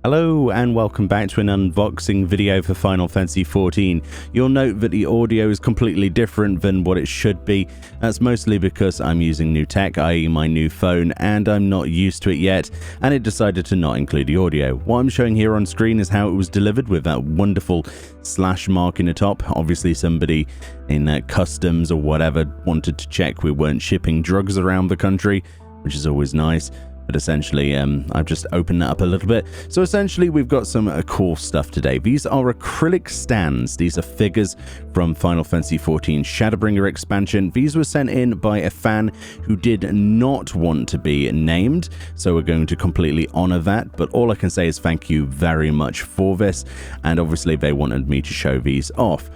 Hello and welcome back to an unboxing video for Final Fantasy XIV. You'll note that the audio is completely different than what it should be. That's mostly because I'm using new tech, i.e. my new phone, and I'm not used to it yet, and it decided to not include the audio. What I'm showing here on screen is how it was delivered with that wonderful slash mark in the top. Obviously somebody in customs or whatever wanted to check we weren't shipping drugs around the country, which is always nice. But essentially, I've just opened that up a little bit. So essentially, we've got some cool stuff today. These are acrylic stands. These are figures from Final Fantasy XIV Shadowbringer expansion. These were sent in by a fan who did not want to be named, so we're going to completely honor that. But all I can say is thank you very much for this. And obviously, they wanted me to show these off.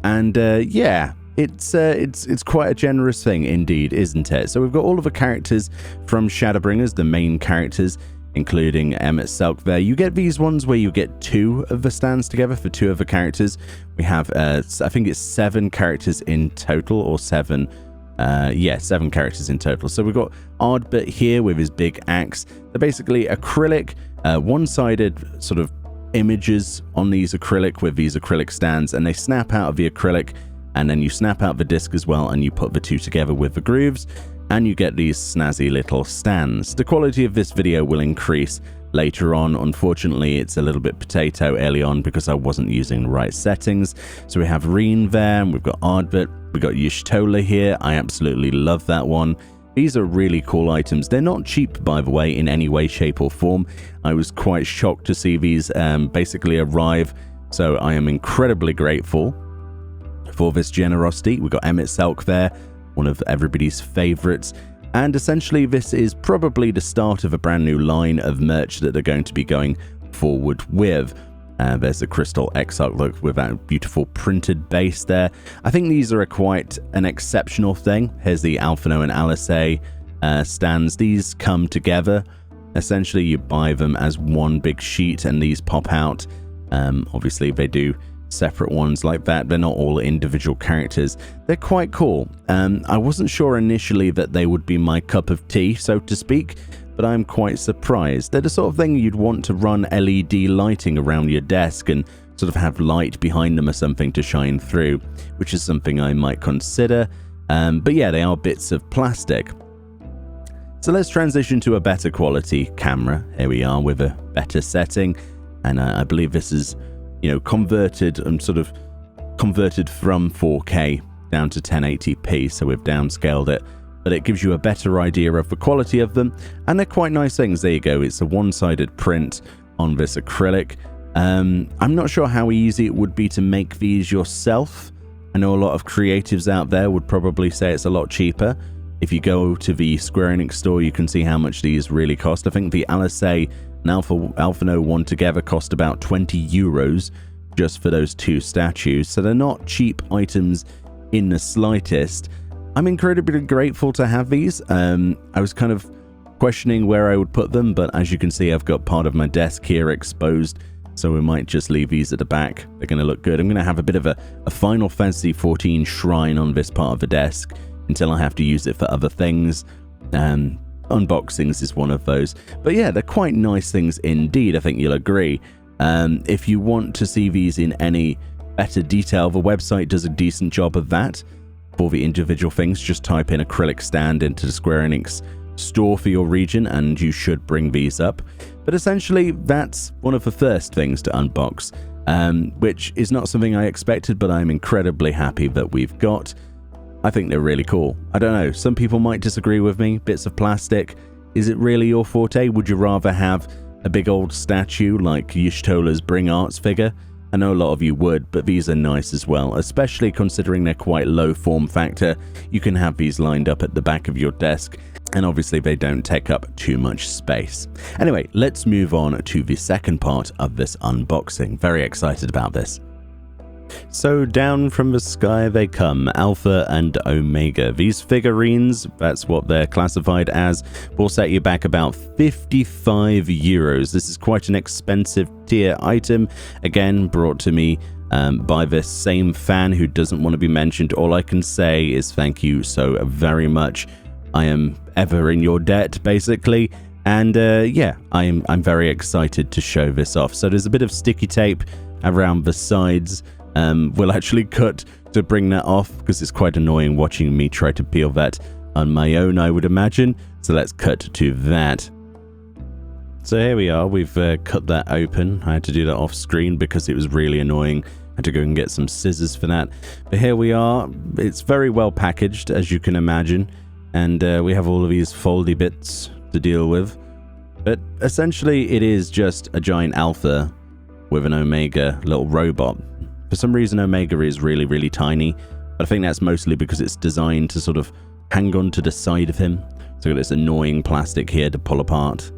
And yeah. It's quite a generous thing indeed, isn't it? So we've got all of the characters from Shadowbringers, the main characters, including Selk there. You get these ones where you get two of the stands together for two of the characters. We have, I think it's 7 characters in total, or 7. Yeah, 7 characters in total. So we've got Ardbert here with his big axe. They're basically acrylic, one-sided sort of images on these acrylic with these acrylic stands, and they snap out of the acrylic. And then you snap out the disc as well, and you put the two together with the grooves, and you get these snazzy little stands. The quality of this video will increase later on. Unfortunately, it's a little bit potato early on because I wasn't using the right settings. So we have Reen there, we've got Ardbert, we've got Y'shtola here. I absolutely love that one. These are really cool items. They're not cheap, by the way, in any way, shape, or form. I was quite shocked to see these basically arrive, so I am incredibly grateful for this generosity. We've got Selk there, one of everybody's favorites, and essentially this is probably the start of a brand new line of merch that they're going to be going forward with. There's the Crystal Exarch look with that beautiful printed base there. I think these are quite an exceptional thing. Here's the Alphino and Alisaie stands. These come together. Essentially you buy them as one big sheet and these pop out. Obviously they do separate ones like that. They're not all individual characters. They're quite cool. I wasn't sure initially that they would be my cup of tea, so to speak, but I'm quite surprised. They're the sort of thing you'd want to run LED lighting around your desk and sort of have light behind them or something to shine through, which is something I might consider. But yeah, they are bits of plastic. So let's transition to a better quality camera. Here we are with a better setting, and I believe this is converted and sort of converted from 4K down to 1080p, so we've downscaled it, but it gives you a better idea of the quality of them, and they're quite nice things. There you go, it's a one-sided print on this acrylic. I'm not sure how easy it would be to make these yourself. I know a lot of creatives out there would probably say it's a lot cheaper. If you go to the Square Enix store, you can see how much these really cost. I think the Alisaie and Alphino one together cost about 20 euros just for those two statues, so they're not cheap items in the slightest. I'm incredibly grateful to have these. I was kind of questioning where I would put them, but as you can see, I've got part of my desk here exposed, so we might just leave these at the back. They're going to look good. I'm going to have a bit of a Final Fantasy XIV shrine on this part of the desk until I have to use it for other things. Unboxings is one of those, but yeah, they're quite nice things indeed. I think you'll agree. If you want to see these in any better detail, the website does a decent job of that. For the individual things, just type in acrylic stand into the Square Enix store for your region and you should bring these up. But essentially that's one of the first things to unbox, which is not something I expected, but I'm incredibly happy that we've got. I think they're really cool. I don't know, some people might disagree with me. Bits of plastic, is it really your forte? Would you rather have a big old statue like Y'shtola's Bring Arts figure? I know a lot of you would, but these are nice as well, especially considering they're quite low form factor. You can have these lined up at the back of your desk, and obviously they don't take up too much space. Anyway, let's move on to the second part of this unboxing. Very excited about this. So down from the sky they come, Alpha and Omega. These figurines, that's what they're classified as, will set you back about 55 euros. This is quite an expensive tier item, again brought to me by this same fan who doesn't want to be mentioned. All I can say is thank you so very much. I am ever in your debt, basically, And yeah, I'm very excited to show this off. So there's a bit of sticky tape around the sides. We'll actually cut to bring that off because it's quite annoying watching me try to peel that on my own, I would imagine. So let's cut to that. So here we are, we've cut that open. I had to do that off screen because it was really annoying. I had to go and get some scissors for that. But here we are, it's very well packaged, as you can imagine. And we have all of these foldy bits to deal with. But essentially it is just a giant Alpha with an Omega little robot. For some reason Omega is really, really tiny. But I think that's mostly because it's designed to sort of hang on to the side of him. So we've got this annoying plastic here to pull apart.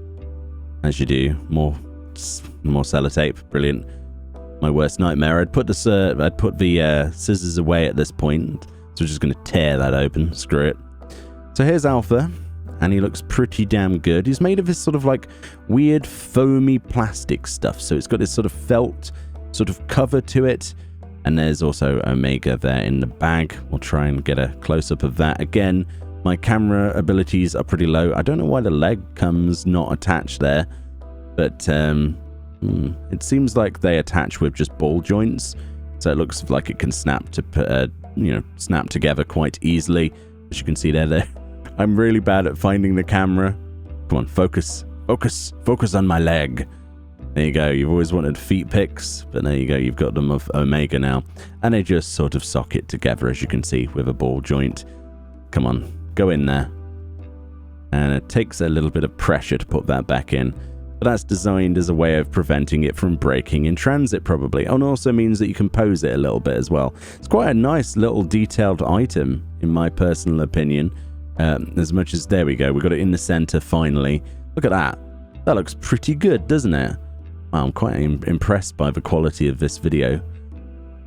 As you do, more sellotape, brilliant. My worst nightmare. I'd put the scissors away at this point, so we're just going to tear that open. Screw it. So here's Alpha, and he looks pretty damn good. He's made of this sort of like weird foamy plastic stuff, so it's got this sort of felt sort of cover to it. And there's also Omega there in the bag. We'll try and get a close-up of that again. My camera abilities are pretty low. I don't know why the leg comes not attached there, but it seems like they attach with just ball joints, so it looks like it can snap to snap together quite easily. As you can see there. I'm really bad at finding the camera. Come on, focus on my leg. There you go. You've always wanted feet pics, but there you go. You've got them of Omega now, and they just sort of socket together, as you can see, with a ball joint. Come on. Go in there, and it takes a little bit of pressure to put that back in, but that's designed as a way of preventing it from breaking in transit probably, and also means that you can pose it a little bit as well. It's quite a nice little detailed item in my personal opinion, as much as there we go, we got it in the center finally. Look at that looks pretty good, doesn't it? Wow, I'm quite impressed by the quality of this video.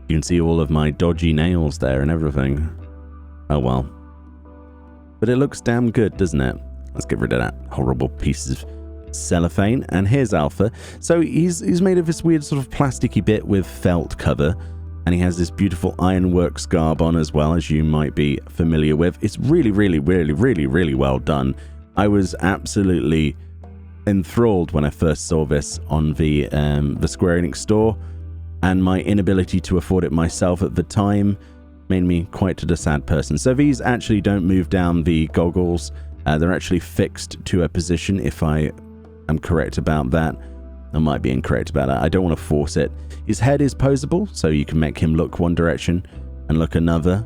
You can see all of my dodgy nails there and everything. Oh well. But it looks damn good, doesn't it? Let's get rid of that horrible piece of cellophane. And here's Alpha. So he's made of this weird sort of plasticky bit with felt cover. And he has this beautiful ironworks garb on as well, as you might be familiar with. It's really, really, really, really, really well done. I was absolutely enthralled when I first saw this on the Square Enix store. And my inability to afford it myself at the time made me quite a sad person. So these actually don't move down the goggles. They're actually fixed to a position, if I am correct about that. I might be incorrect about that. I don't want to force it. His head is posable, so you can make him look one direction and look another,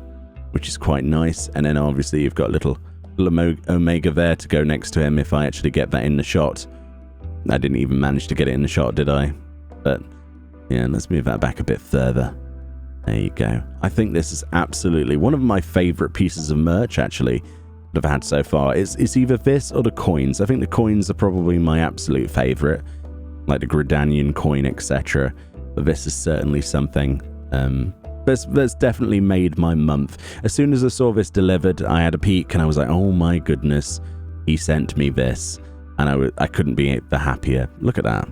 which is quite nice. And then obviously you've got little Omega there to go next to him if I actually get that in the shot. I didn't even manage to get it in the shot, did I? But yeah, let's move that back a bit further. There you go. I think this is absolutely one of my favorite pieces of merch, actually, that I've had so far. It's either this or the coins. I think the coins are probably my absolute favorite, like the Gridanian coin, etc. But this is certainly something that's definitely made my month. As soon as I saw this delivered, I had a peek and I was like, oh my goodness, he sent me this. And I couldn't be the happier. Look at that.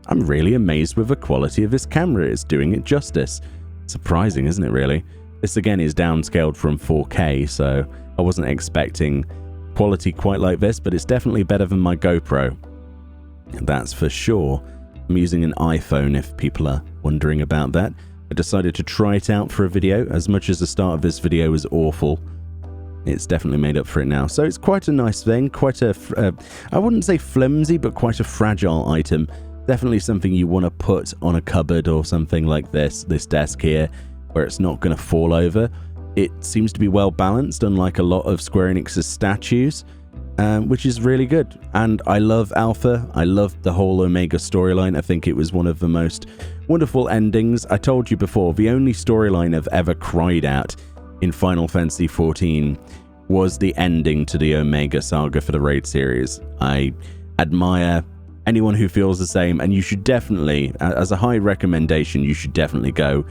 I'm really amazed with the quality of this camera. It's doing it justice. Surprising, isn't it, really? This again is downscaled from 4K, so I wasn't expecting quality quite like this, but it's definitely better than my GoPro. That's for sure. I'm using an iPhone if people are wondering about that. I decided to try it out for a video. As much as the start of this video was awful, it's definitely made up for it now. So it's quite a nice thing, quite a, I wouldn't say flimsy, but quite a fragile item. Definitely something you want to put on a cupboard or something like this desk here, where it's not going to fall over. It seems to be well balanced, unlike a lot of Square Enix's statues, which is really good. And I love Alpha. I loved the whole Omega storyline. I think it was one of the most wonderful endings. I told you before, the only storyline I've ever cried at in Final Fantasy XIV was the ending to the Omega saga for the Raid series. I admire anyone who feels the same, and you should definitely, as a high recommendation, you should definitely go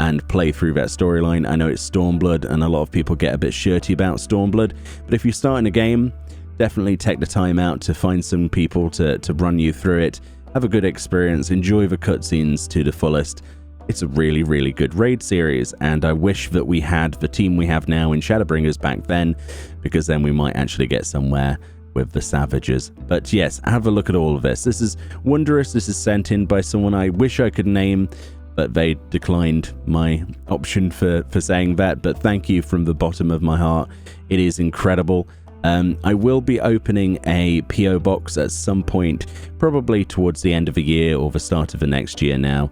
and play through that storyline. I know it's Stormblood, and a lot of people get a bit shirty about Stormblood, but if you're starting a game, definitely take the time out to find some people to run you through it. Have a good experience, enjoy the cutscenes to the fullest. It's a really, really good raid series, and I wish that we had the team we have now in Shadowbringers back then, because then we might actually get somewhere with the savages. But yes, have a look at all of this. This is wondrous. This is sent in by someone I wish I could name, but they declined my option for saying that. But thank you from the bottom of my heart. It is incredible. I will be opening a PO box at some point, probably towards the end of the year or the start of the next year now.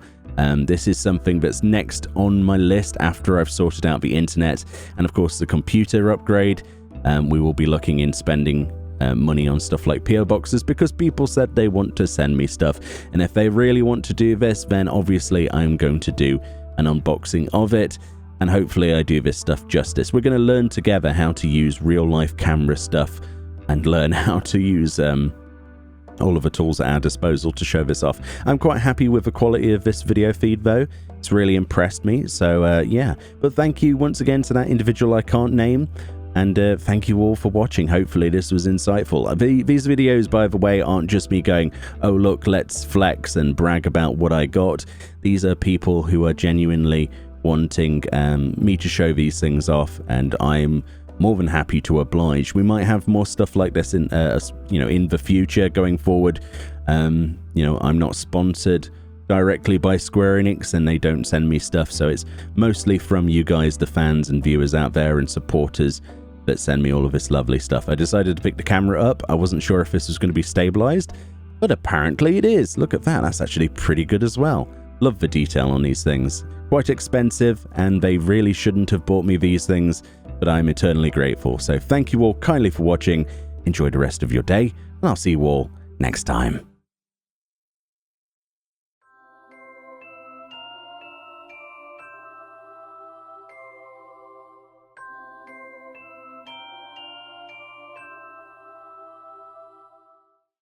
This is something that's next on my list after I've sorted out the internet and of course the computer upgrade. We will be looking in spending money on stuff like PO boxes because people said they want to send me stuff, and if they really want to do this, then obviously I'm going to do an unboxing of it, and hopefully I do this stuff justice. We're going to learn together how to use real life camera stuff and learn how to use all of the tools at our disposal to show this off. I'm quite happy with the quality of this video feed though. It's really impressed me, so yeah. But thank you once again to that individual I can't name. And thank you all for watching. Hopefully this was insightful. These videos, by the way, aren't just me going, oh look, let's flex and brag about what I got. These are people who are genuinely wanting me to show these things off, and I'm more than happy to oblige. We might have more stuff like this in in the future going forward. I'm not sponsored directly by Square Enix, and they don't send me stuff, so it's mostly from you guys, the fans and viewers out there and supporters, that send me all of this lovely stuff. I decided to pick the camera up. I wasn't sure if this was going to be stabilized, but apparently it is. Look at that. That's actually pretty good as well. Love the detail on these things. Quite expensive, and they really shouldn't have bought me these things, but I'm eternally grateful. So thank you all kindly for watching. Enjoy the rest of your day, and I'll see you all next time.